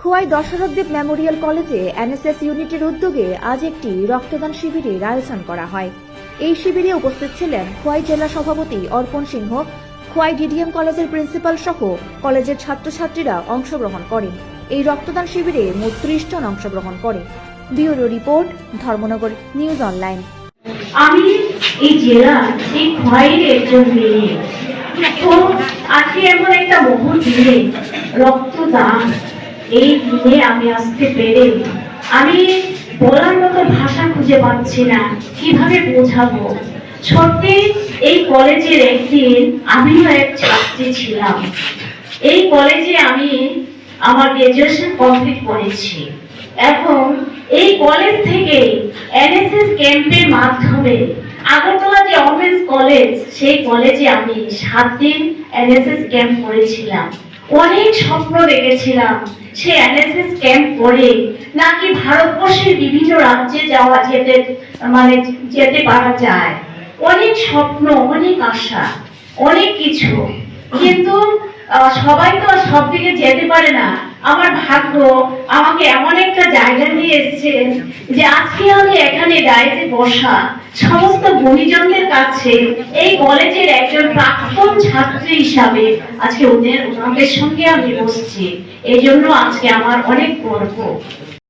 Khowai Dasharathdeb Memorial কলেজে NSS ইউনিটের উদ্যোগে আজ একটি রক্তদান শিবিরের আয়োজন করা হয়। এই শিবিরে উপস্থিত ছিলেন খোয়াই জেলা সভাপতি অর্পণ সিংহ, খোয়াই ডিডিএম কলেজের প্রিন্সিপাল সহ কলেজের ছাত্রছাত্রীরা অংশগ্রহণ করেন। এই রক্তদান শিবিরে মোট 30 জন অংশগ্রহণ করে। Bureau report, Dharmanagar news online. আমি এই জেলা এই খোয়াইয়ের একজন মেয়ে, তো আজকে এমন একটা বহু দিনে রক্তদান, এই দিনে আমি আসতে পেরে আমি বলার মতো ভাষা খুঁজে পাচ্ছি না, কিভাবে বোঝাবো। সত্যি এই কলেজের একদিন আমিও এক ছাত্রী ছিলাম। এই কলেজে আমি আমার গ্রাজুয়েশন কমপ্লিট করেছি। এখন এই কলেজ থেকে এনএসএস ক্যাম্পের মাধ্যমে আগরতলা যে ওমেন্স কলেজ, সেই কলেজে আমি 7 দিন এনএসএস ক্যাম্প করেছিলাম। অনেক স্বপ্ন দেখেছিলাম সেই এনএসএস ক্যাম্প করে নাকি ভারতবর্ষের বিভিন্ন রাজ্যে যেতে পারা যায়। অনেক স্বপ্ন, অনেক আশা, অনেক কিছু, কিন্তু সবাই তো সব দিকে যেতে পারে না। আমার ভাগ্য আমাকে এমন একটা জায়গা নিয়ে এসেছে যে আজকে আমি এখানে দাঁড়িয়ে বসা সমস্ত গুণীজনদের কাছে এই কলেজের একজন প্রাক্তন ছাত্রী হিসাবে আজকে ওনাদের সঙ্গে আমি বসছি। এই জন্য আজকে আমার অনেক গর্ব।